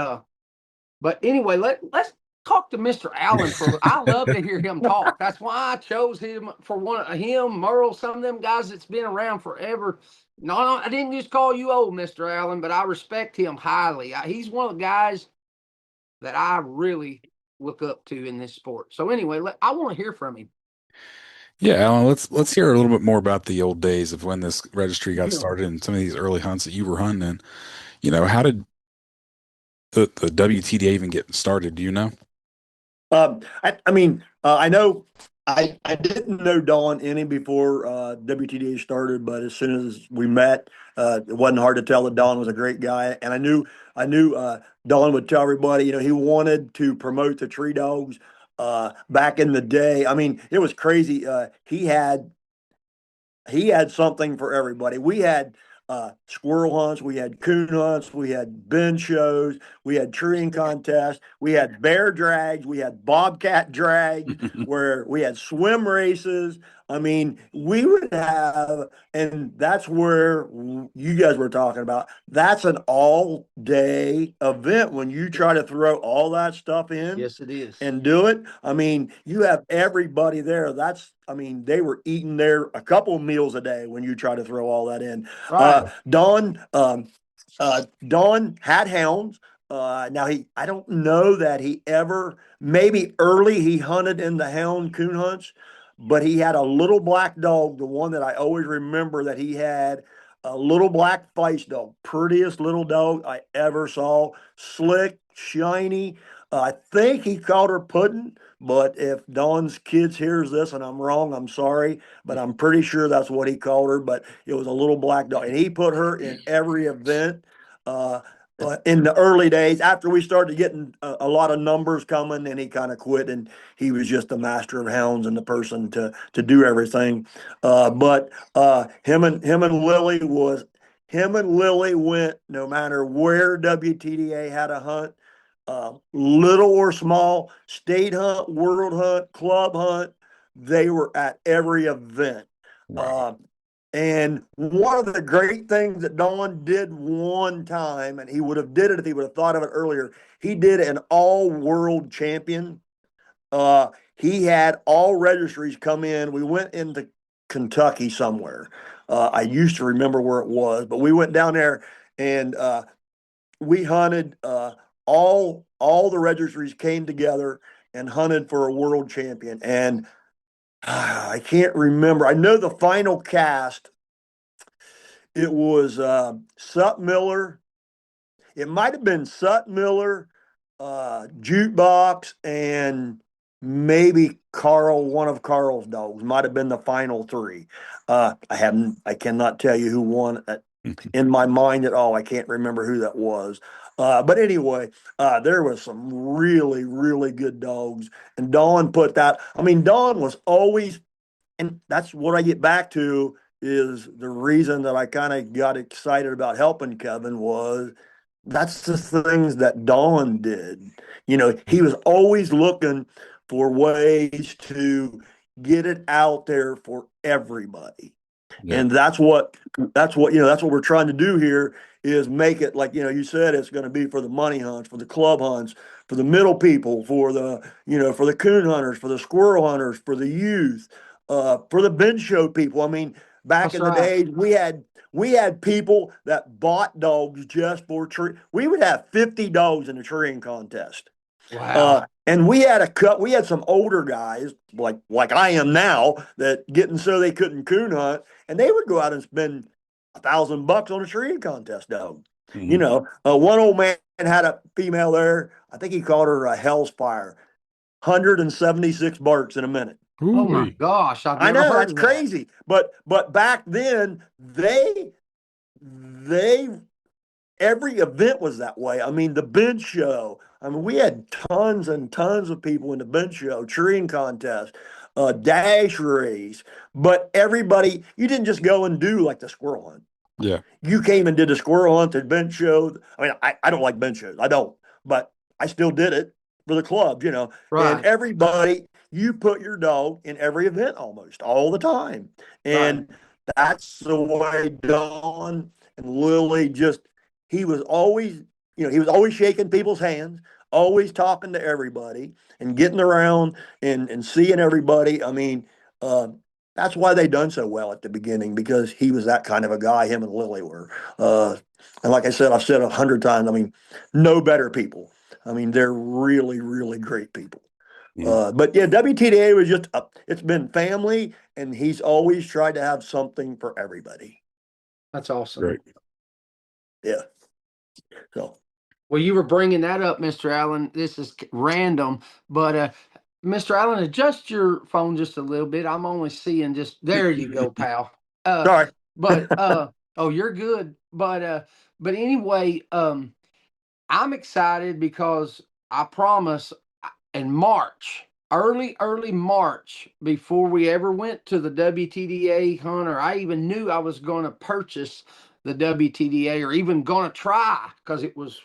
but anyway, let's talk to Mr. Allen I love to hear him talk. That's why I chose him for Merle, some of them guys that's been around forever. No, I didn't just call you old, Mr. Allen, but I respect him highly. He's one of the guys that I really look up to in this sport. So anyway, I want to hear from him. Yeah, Alan, let's hear a little bit more about the old days of when this registry got started and some of these early hunts that you were hunting. And, you know, how did the WTDA even get started? Do you know? I know I didn't know Don any before WTDA started, but as soon as we met, it wasn't hard to tell that Don was a great guy, and I knew Don would tell everybody, you know, he wanted to promote the tree dogs back in the day. I mean, it was crazy. He had something for everybody. We had squirrel hunts, we had coon hunts, we had bin shows, we had treeing contests, we had bear drags, we had bobcat drags, where we had swim races. I mean, we would have, and that's where you guys were talking about. That's an all-day event when you try to throw all that stuff in. Yes, it is. And do it. I mean, you have everybody there. They were eating there a couple meals a day when you try to throw all that in. Right. Don had hounds. Now I don't know that he ever, maybe early he hunted in the hound coon hunts, but he had a little black dog, the one that I always remember that he had, a little black face dog, prettiest little dog I ever saw, slick, shiny. I think he called her Puddin', but if Don's kids hears this and I'm wrong, I'm sorry, but I'm pretty sure that's what he called her. But it was a little black dog, and he put her in every event. in the early days, after we started getting a lot of numbers coming, and he kind of quit, and he was just the master of hounds and the person to do everything. But him and Lillie went no matter where WTDA had a hunt, little or small, state hunt, world hunt, club hunt. They were at every event. Wow. And one of the great things that Don did one time, and he would have did it if he would have thought of it earlier, he did an all-world champion. He had all registries come in. We went into Kentucky somewhere. I used to remember where it was, but we went down there and we hunted. All the registries came together and hunted for a world champion. And I can't remember. I know the final cast. It was Sut Miller. It might have been Sut Miller, Jukebox, and maybe Carl. One of Carl's dogs might have been the final three. I cannot tell you who won in my mind at all. I can't remember who that was. But anyway, there was some really, really good dogs. And Don put that. I mean, Don was always, and that's what I get back to, is the reason that I kind of got excited about helping Kevin was that's the things that Don did. You know, he was always looking for ways to get it out there for everybody. Yeah. And that's what we're trying to do here, is make it like, you said, it's going to be for the money hunts, for the club hunts, for the middle people, for for the coon hunters, for the squirrel hunters, for the youth, for the bench show people. I mean, back That's in the right. days, we had people that bought dogs just for tree. We would have 50 dogs in the treeing contest. Wow. And we had some older guys like I am now, that getting so they couldn't coon hunt, and they would go out and spend $1,000 on a treeing contest dog. Mhm. One old man had a female there. I think he called her a Hell's Fire. 176 barks in a minute. Oh my Ooh-wee. gosh, I've I never know, heard that's of that. crazy. But back then they every event was that way. I mean, the bench show. I mean, we had tons and tons of people in the bench show, treeing contest, dash race. But everybody, you didn't just go and do like the squirrel hunt. Yeah. You came and did the squirrel hunt and bench show. I mean, I don't like bench shows. I don't, but I still did it for the club, And Right. everybody, you put your dog in every event almost all the time. And that's the way Don and Lillie he was always, he was always shaking people's hands, always talking to everybody and getting around and seeing everybody. I mean, that's why they done so well at the beginning, because he was that kind of a guy. Him and Lillie were, and like I said, I've said 100 times. I mean, no better people. I mean, they're really, really great people. But yeah, WTDA was just it's been family, and he's always tried to have something for everybody. That's awesome. Great. Yeah. So Well, you were bringing that up, Mr. Allen. This is random, but Mr. Allen, adjust your phone just a little bit. I'm only seeing just there. You go, pal. sorry. But oh, you're good. But anyway, I'm excited because I promise in March, early March, before we ever went to the WTDA hunt, or I even knew I was going to purchase the WTDA or even going to try, because it was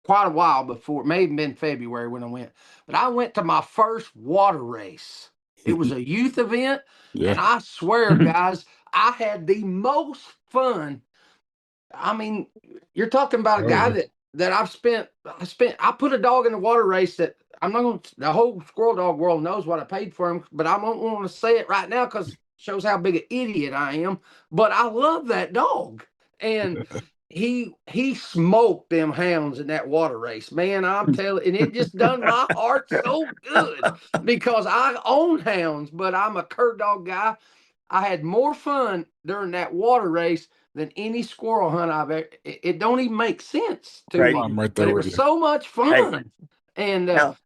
quite a while before. It may have been February when I went, but I went to my first water race. It was a youth event, and Yeah. I swear, guys, I had the most fun. I mean, you're talking about a Oh, guy yeah. that I put a dog in a water race that I'm not going to, the whole squirrel dog world knows what I paid for him, but I don't want to say it right now because it shows how big an idiot I am. But I love that dog. And he smoked them hounds in that water race, man. I'm telling, and it just done my heart so good because I own hounds, but I'm a cur dog guy. I had more fun during that water race than any squirrel hunt I've ever. It don't even make sense to Right. me, I'm right but there it with was you. so much Hey, fun. And now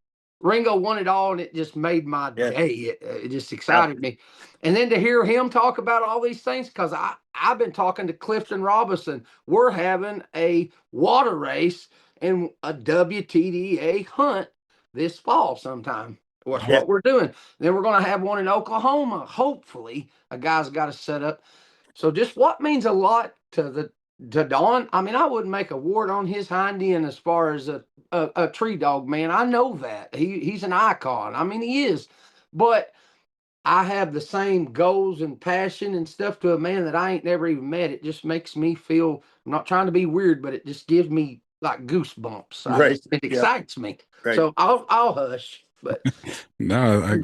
Ringo won it all, and it just made my Yeah. day. It just excited me. And then to hear him talk about all these things, because I've been talking to Clifton Robinson. We're having a water race and a WTDA hunt this fall sometime. That's Yeah. what we're doing. Then we're going to have one in Oklahoma. Hopefully, a guy's got to set up. So just what means a lot to Don. I mean, I wouldn't make a wart on his hind end as far as a tree dog, man. I know that. He's an icon. I mean, he is. But I have the same goals and passion and stuff to a man that I ain't never even met. It just makes me feel, I'm not trying to be weird, but it just gives me like goosebumps. Right. It excites me. Right. So I'll hush. But No,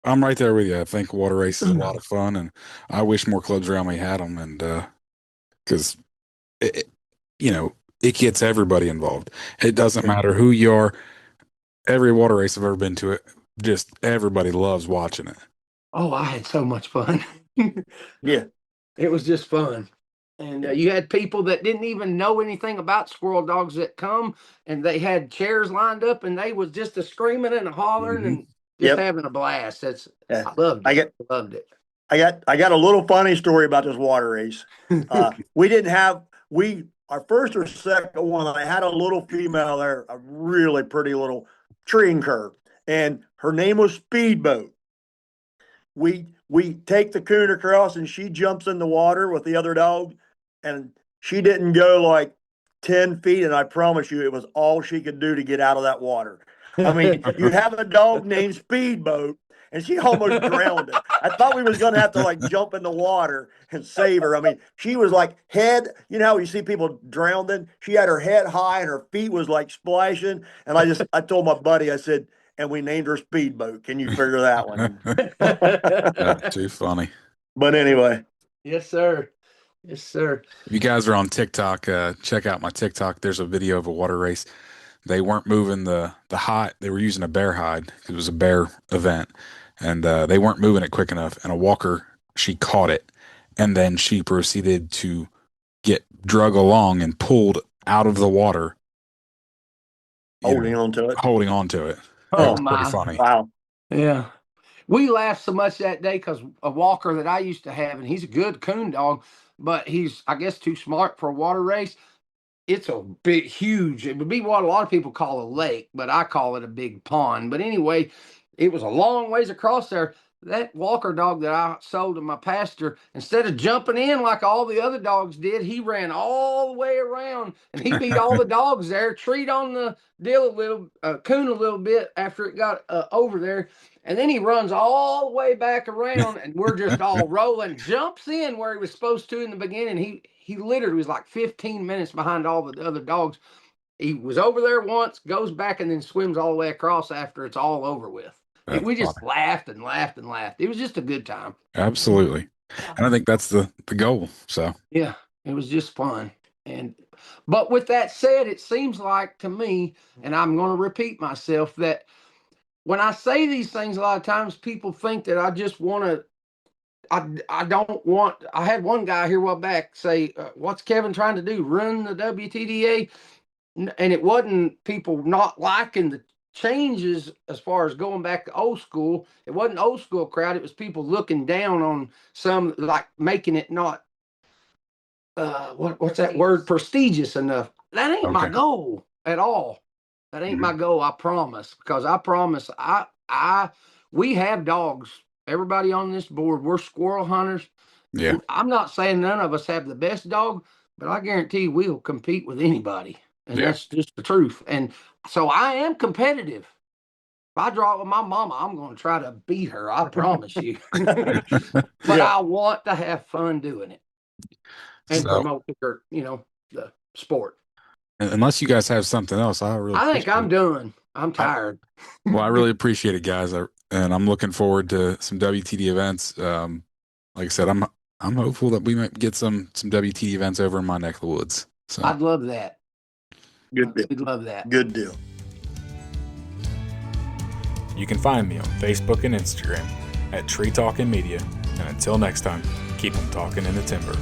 I'm right there with you. I think water race is a lot of fun, and I wish more clubs around me had them. And because it gets everybody involved. It doesn't matter who you are. Every water race I've ever been to, it just everybody loves watching it. oh, I had so much fun. Yeah. It was just fun. And you had people that didn't even know anything about squirrel dogs that come, and they had chairs lined up, and they was just a screaming and a hollering and just having a blast. I loved it. Loved it. I got a little funny story about this water race. We didn't have our first or second one. I had a little female there, a really pretty little treeing curve, and her name was Speedboat. We take the coon across, and she jumps in the water with the other dog, and she didn't go like 10 feet, and I promise you, it was all she could do to get out of that water. I mean, you have a dog named Speedboat, and she almost drowned it. I thought we was going to have to like jump in the water and save her. I mean, she was like head, you know how you see people drowning? She had her head high and her feet was like splashing. And I told my buddy, I said, and we named her Speedboat. Can you figure that one? That's too funny. But anyway. Yes, sir. Yes, sir. If you guys are on TikTok, check out my TikTok. There's a video of a water race. They weren't moving the hide. They were using a bear hide because it was a bear event, and they weren't moving it quick enough. And a walker, she caught it, and then she proceeded to get drug along and pulled out of the water, Holding on to it. Oh, it was pretty funny. Wow. Yeah. We laughed so much that day because a walker that I used to have, and he's a good coon dog, but he's, I guess, too smart for a water race. It's a big, huge, it would be what a lot of people call a lake, but I call it a big pond. But anyway, it was a long ways across there. That walker dog that I sold to my pastor, instead of jumping in like all the other dogs did, he ran all the way around, and he beat all the dogs there, treed on the deal a little, coon a little bit after it got over there. And then he runs all the way back around, and we're just all rolling, jumps in where he was supposed to in the beginning. He literally was like 15 minutes behind all the other dogs. He was over there once, goes back, and then swims all the way across after it's all over with. And we just laughed and laughed and laughed. It was just a good time. Absolutely. And I think that's the goal. So yeah, it was just fun. But with that said, it seems like to me, and I'm going to repeat myself, that when I say these things, a lot of times people think that I just want to, I don't want, I had one guy here a while back say, what's Kevin trying to do? Run the WTDA? And it wasn't people not liking the changes as far as going back to old school. It wasn't old school crowd. It was people looking down on some, like making it not, what's that word? Prestigious enough. That ain't my goal at all. That ain't my goal, I promise. Because I promise, we have dogs. Everybody on this board, we're squirrel hunters. yeah, I'm not saying none of us have the best dog, but I guarantee we'll compete with anybody. And that's just the truth. And so I am competitive. If I draw it with my mama, I'm going to try to beat her. I promise you. But I want to have fun doing it and promote the sport. Unless you guys have something else, I think I'm done. I'm tired. Well, I really appreciate it, guys, and I'm looking forward to some WTD events. Like I said, I'm hopeful that we might get some WTD events over in my neck of the woods. So I'd love that. Good deal. We'd love that. Good deal. You can find me on Facebook and Instagram at Tree Talking Media. And until next time, keep them talking in the timber.